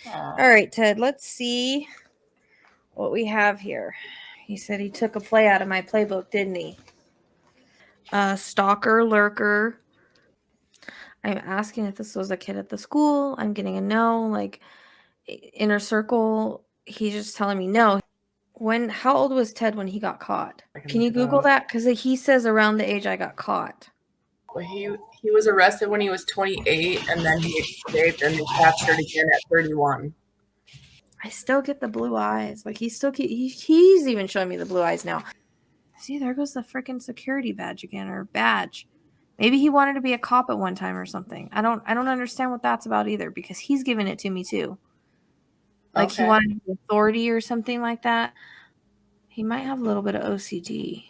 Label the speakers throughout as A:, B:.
A: All right, Ted, let's see what we have here. He said he took a play out of my playbook, didn't he? Stalker, lurker. I'm asking if this was a kid at the school. I'm getting a no. Like, inner circle, he's just telling me no. How old was Ted when he got caught? Can you Google that? Because he says around the age I got caught.
B: Well, he was arrested when he was 28, and then he escaped, and they captured again at 31.
A: I still get the blue eyes. Like, he's even showing me the blue eyes now. See, there goes the freaking security badge again, or badge. Maybe he wanted to be a cop at one time or something. I don't understand what that's about either, because he's giving it to me too. Like, he wanted to be authority or something like that. He might have a little bit of OCD,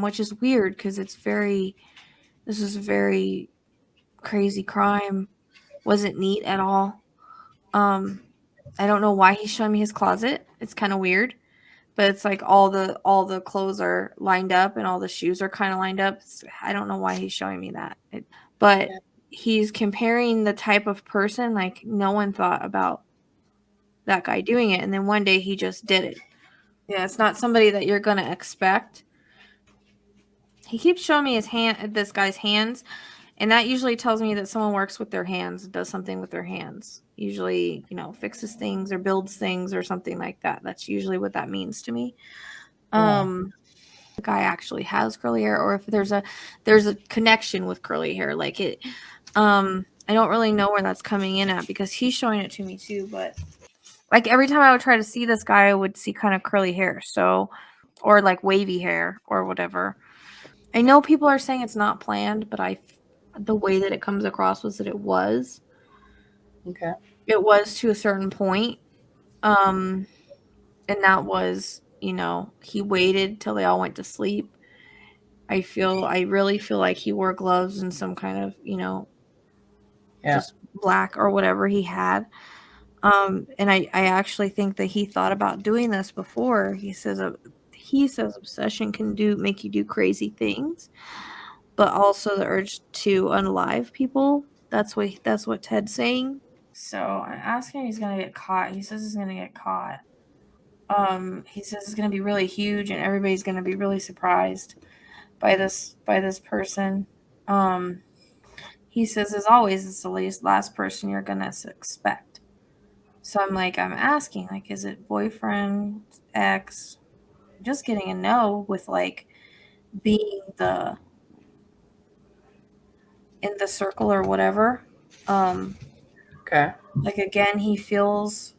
A: which is weird because this is a very crazy crime. Wasn't neat at all. I don't know why he's showing me his closet. It's kind of weird, but it's like all the clothes are lined up and all the shoes are kind of lined up. I don't know why he's showing me that. But he's comparing the type of person, like no one thought about that guy doing it, and then one day he just did it. Yeah, it's not somebody that you're gonna expect. He keeps showing me this guy's hands, and that usually tells me that someone works with their hands, does something with their hands. Usually, fixes things or builds things or something like that. That's usually what that means to me. The guy actually has curly hair, or if there's a connection with curly hair, like it. I don't really know where that's coming in at, because he's showing it to me too. But like every time I would try to see this guy, I would see kind of curly hair, or like wavy hair or whatever. I know people are saying it's not planned, but the way that it comes across was that it was.
B: Okay.
A: It was to a certain point. And that was, he waited till they all went to sleep. I really feel like he wore gloves and some kind of, just black or whatever he had. And I actually think that he thought about doing this before. He says obsession can make you do crazy things, but also the urge to unalive people. That's what Ted's saying. So I'm asking if he's gonna get caught. He says he's gonna get caught. He says it's gonna be really huge, and everybody's gonna be really surprised by this person. He says, as always, it's the last person you're gonna expect. So I'm asking, like, is it boyfriend, ex? I'm just getting a no with like being in the circle or whatever.
B: Okay.
A: Like, again, he feels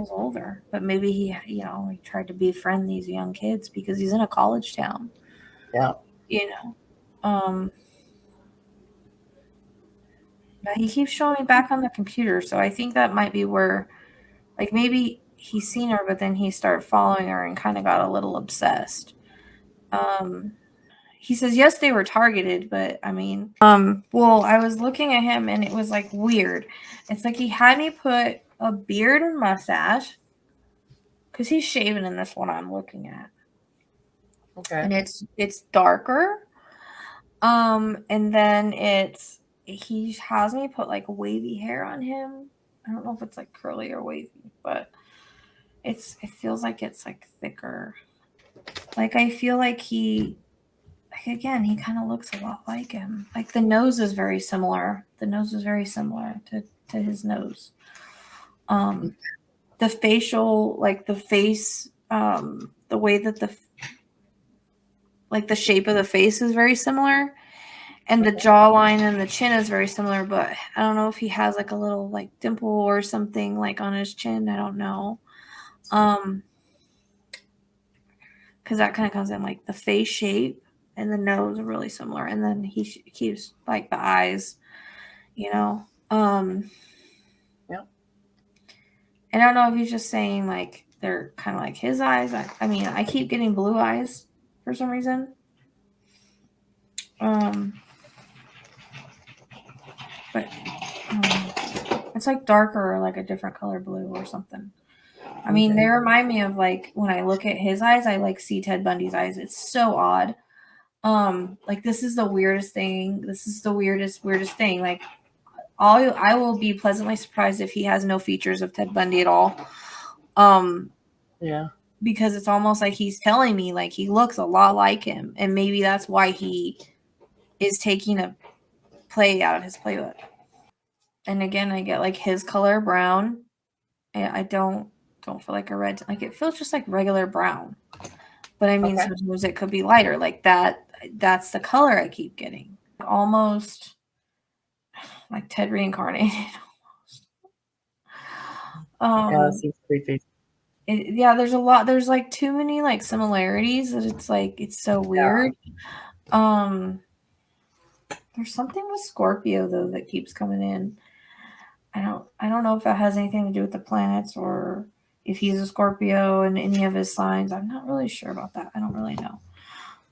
A: older, but maybe he tried to befriend these young kids because he's in a college town.
B: Yeah.
A: But he keeps showing me back on the computer, so I think that might be where, like, maybe he's seen her, but then he started following her and kind of got a little obsessed. He says, yes, they were targeted, but I mean, well, I was looking at him and it was like weird. It's like he had me put a beard and mustache, because he's shaven in this one I'm looking at.
B: Okay.
A: And it's darker. And then he has me put like wavy hair on him. I don't know if it's like curly or wavy, but it feels like it's like thicker. Like, I feel like again, he kind of looks a lot like him. Like, the nose is very similar. The nose is very similar to his nose. The facial, like the face, the way that the shape of the face is very similar, and the jawline and the chin is very similar, but I don't know if he has like a little like dimple or something like on his chin. I don't know. Because that kind of comes in, like the face shape and the nose are really similar, and then he keeps like the eyes, Yeah. I don't know if he's just saying like they're kind of like his eyes. I mean, I keep getting blue eyes for some reason. But it's like darker or like a different color blue or something. I mean, they remind me of, like, when I look at his eyes, I like see Ted Bundy's eyes. It's so odd. Like, this is the weirdest thing. This is the weirdest thing. Like, I will be pleasantly surprised if he has no features of Ted Bundy at all.
B: Yeah.
A: Because it's almost like he's telling me like he looks a lot like him, and maybe that's why he is taking a play out of his playbook. And again, I get like his color brown. I don't feel like a red. Like it feels just like regular brown. But I mean, sometimes it could be lighter. Like that. That's the color I keep getting. Almost like Ted reincarnated.
B: Yeah, that seems creepy.
A: Yeah, there's a lot. There's like too many like similarities that it's like it's so weird. Yeah. There's something with Scorpio though that keeps coming in. I don't know if that has anything to do with the planets or if he's a Scorpio and any of his signs. I'm not really sure about that. I don't really know.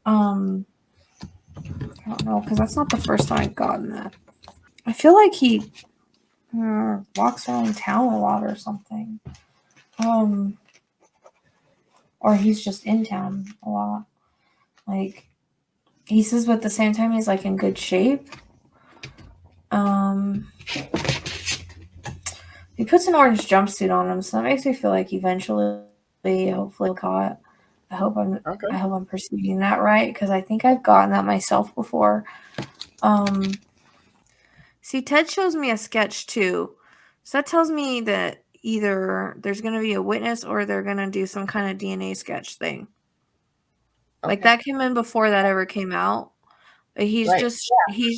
A: I don't know because that's not the first time I've gotten that. I feel like he walks around town a lot or something. Or he's just in town a lot. Like he says, but at the same time he's like in good shape. He puts an orange jumpsuit on him, so that makes me feel like eventually, hopefully, he'll caught. I hope I'm perceiving that right because I think I've gotten that myself before. See, Ted shows me a sketch too, so that tells me that either there's going to be a witness or they're going to do some kind of DNA sketch thing. Okay. Like that came in before that ever came out. He's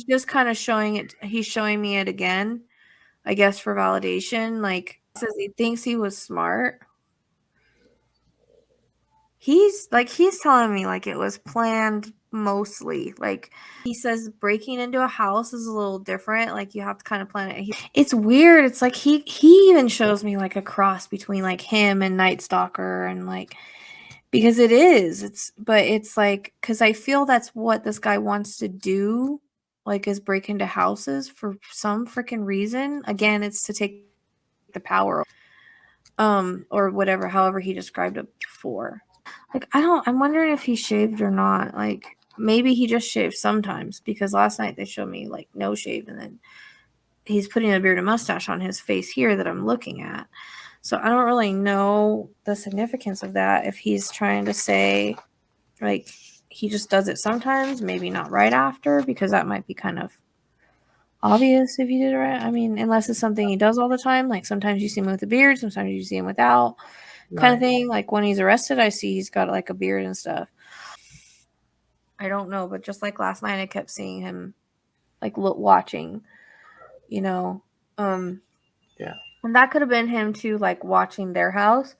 A: just kind of showing it. He's showing me it again, I guess, for validation. Like says he thinks he was smart. He's telling me like it was planned mostly. Like he says breaking into a house is a little different. Like you have to kind of plan it. It's weird. It's like he even shows me like a cross between like him and Night Stalker and like because it is. It's like because I feel that's what this guy wants to do, like is break into houses for some freaking reason. Again, it's to take the power, or whatever, however he described it before. Like I'm wondering if he shaved or not. Like maybe he just shaves sometimes because last night they showed me like no shave and then he's putting a beard and mustache on his face here that I'm looking at. So I don't really know the significance of that. If he's trying to say like he just does it sometimes, maybe not right after, because that might be kind of obvious if he did it right. I mean, unless it's something he does all the time. Like sometimes you see him with a beard, sometimes you see him without, kind of thing. Like when he's arrested, I see he's got like a beard and stuff. I don't know, but just like last night, I kept seeing him like watching, you know. Yeah. And that could have been him too, like watching their house.